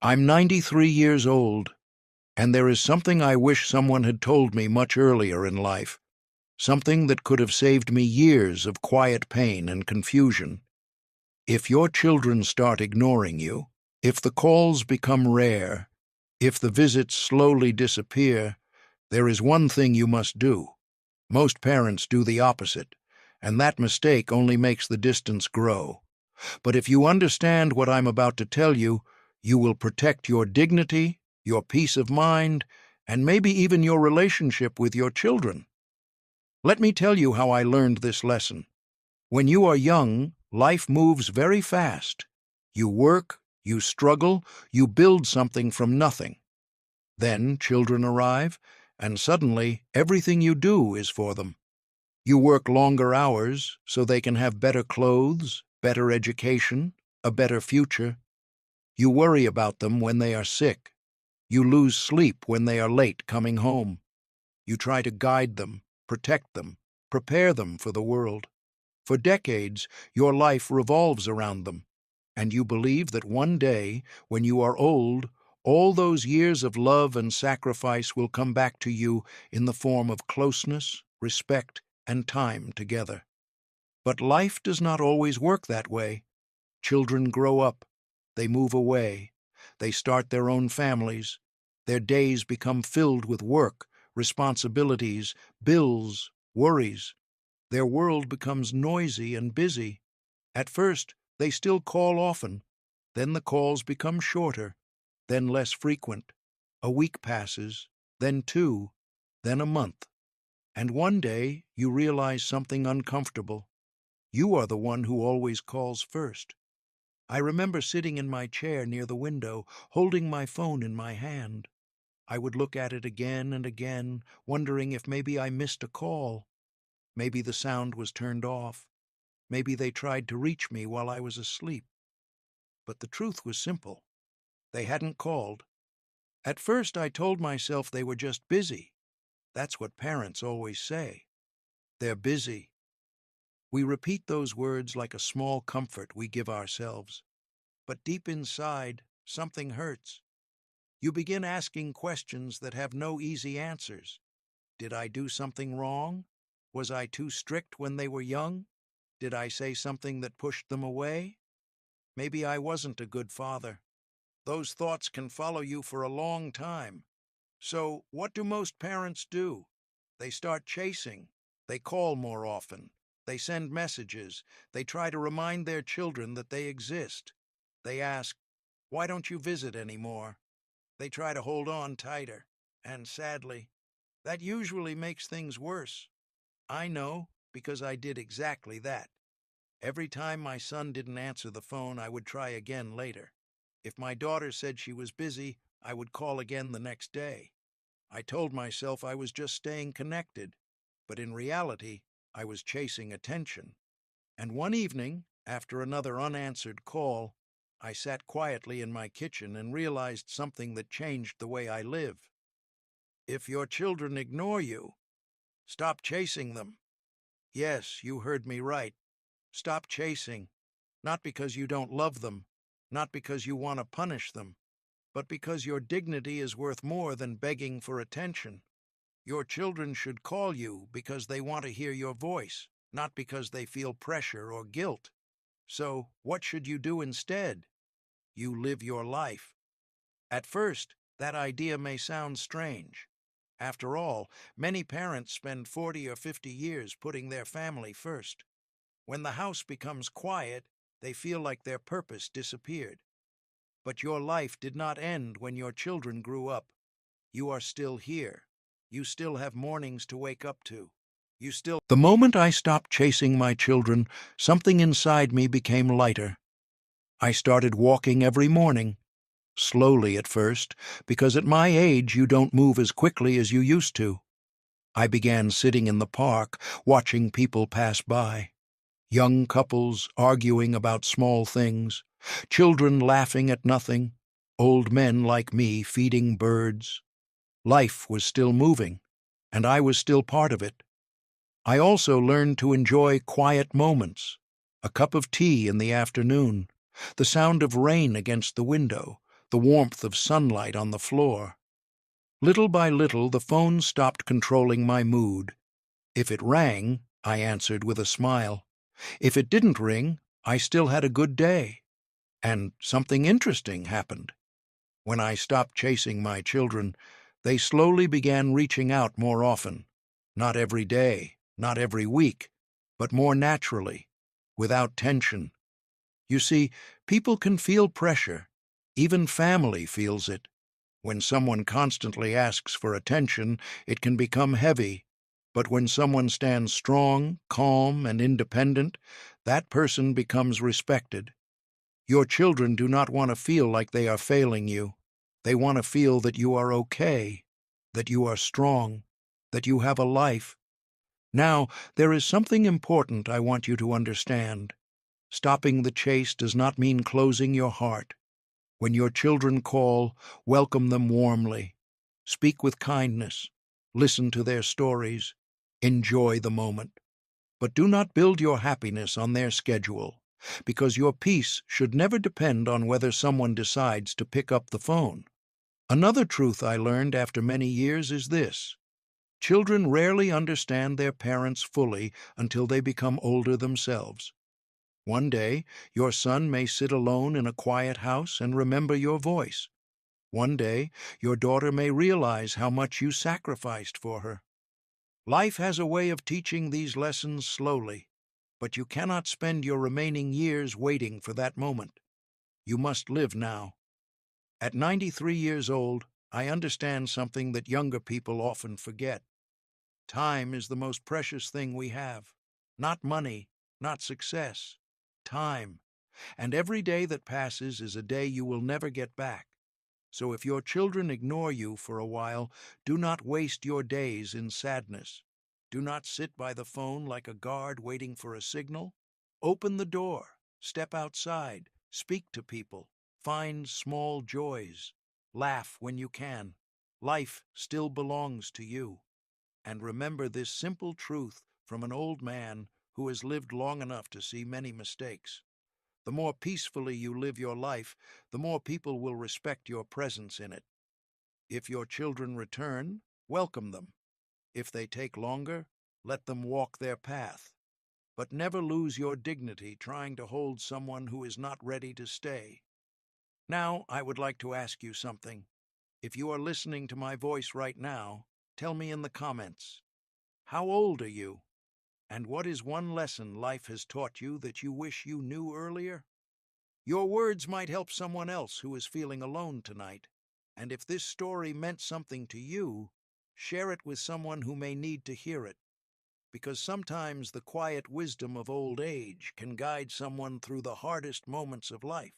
I'm 93 years old, and there is something I wish someone had told me much earlier in life, something that could have saved me years of quiet pain and confusion. If your children start ignoring you, if the calls become rare, if the visits slowly disappear, there is one thing you must do. Most parents do the opposite, and that mistake only makes the distance grow. But if you understand what I'm about to tell you, you will protect your dignity, your peace of mind, and maybe even your relationship with your children. Let me tell you how I learned this lesson. When you are young, life moves very fast. You work, you struggle, you build something from nothing. Then children arrive, and suddenly everything you do is for them. You work longer hours so they can have better clothes, better education, a better future. You worry about them when they are sick. You lose sleep when they are late coming home. You try to guide them, protect them, prepare them for the world. For decades, your life revolves around them, and you believe that one day, when you are old, all those years of love and sacrifice will come back to you in the form of closeness, respect, and time together. But life does not always work that way. Children grow up, they move away, they start their own families. Their days become filled with work, responsibilities, bills, worries. Their world becomes noisy and busy. At first, they still call often. Then the calls become shorter, then less frequent. A week passes, then two, then a month. And one day, you realize something uncomfortable. You are the one who always calls first. I remember sitting in my chair near the window, holding my phone in my hand. I would look at it again and again, wondering if maybe I missed a call. Maybe the sound was turned off. Maybe they tried to reach me while I was asleep. But the truth was simple. They hadn't called. At first I told myself they were just busy. That's what parents always say. They're busy. We repeat those words like a small comfort we give ourselves. But deep inside, something hurts. You begin asking questions that have no easy answers. Did I do something wrong? Was I too strict when they were young? Did I say something that pushed them away? Maybe I wasn't a good father. Those thoughts can follow you for a long time. So, what do most parents do? They start chasing. They call more often. They send messages. They try to remind their children that they exist. They ask, "Why don't you visit anymore?" They try to hold on tighter. And sadly, that usually makes things worse. I know, because I did exactly that. Every time my son didn't answer the phone, I would try again later. If my daughter said she was busy, I would call again the next day. I told myself I was just staying connected, but in reality, I was chasing attention. And one evening, after another unanswered call, I sat quietly in my kitchen and realized something that changed the way I live. If your children ignore you, stop chasing them. Yes, you heard me right. Stop chasing, not because you don't love them, not because you want to punish them, but because your dignity is worth more than begging for attention. Your children should call you because they want to hear your voice, not because they feel pressure or guilt. So, what should you do instead? You live your life. At first, that idea may sound strange. After all, many parents spend 40 or 50 years putting their family first. When the house becomes quiet, they feel like their purpose disappeared. But your life did not end when your children grew up. You are still here. You still have mornings to wake up to. The moment I stopped chasing my children, something inside me became lighter. I started walking every morning, slowly at first, because at my age you don't move as quickly as you used to. I began sitting in the park, watching people pass by. Young couples arguing about small things, children laughing at nothing, old men like me feeding birds. Life was still moving, and I was still part of it. I also learned to enjoy quiet moments, a cup of tea in the afternoon, the sound of rain against the window, the warmth of sunlight on the floor. Little by little, the phone stopped controlling my mood. If it rang, I answered with a smile. If it didn't ring, I still had a good day. And something interesting happened. When I stopped chasing my children, they slowly began reaching out more often. Not every day, not every week, but more naturally, without tension. You see, people can feel pressure. Even family feels it. When someone constantly asks for attention, it can become heavy. But when someone stands strong, calm, and independent, that person becomes respected. Your children do not want to feel like they are failing you. They want to feel that you are okay, that you are strong, that you have a life. Now, there is something important I want you to understand. Stopping the chase does not mean closing your heart. When your children call, welcome them warmly. Speak with kindness. Listen to their stories. Enjoy the moment. But do not build your happiness on their schedule, because your peace should never depend on whether someone decides to pick up the phone. Another truth I learned after many years is this: children rarely understand their parents fully until they become older themselves. One day, your son may sit alone in a quiet house and remember your voice. One day, your daughter may realize how much you sacrificed for her. Life has a way of teaching these lessons slowly, but you cannot spend your remaining years waiting for that moment. You must live now. At 93 years old, I understand something that younger people often forget. Time is the most precious thing we have. Not money, not success. Time. And every day that passes is a day you will never get back. So if your children ignore you for a while, do not waste your days in sadness. Do not sit by the phone like a guard waiting for a signal. Open the door, step outside, speak to people, find small joys, laugh when you can. Life still belongs to you. And remember this simple truth from an old man who has lived long enough to see many mistakes. The more peacefully you live your life, the more people will respect your presence in it. If your children return, welcome them. If they take longer, let them walk their path. But never lose your dignity trying to hold someone who is not ready to stay. Now, I would like to ask you something. If you are listening to my voice right now, tell me in the comments. How old are you? And what is one lesson life has taught you that you wish you knew earlier? Your words might help someone else who is feeling alone tonight. And if this story meant something to you, share it with someone who may need to hear it. Because sometimes the quiet wisdom of old age can guide someone through the hardest moments of life.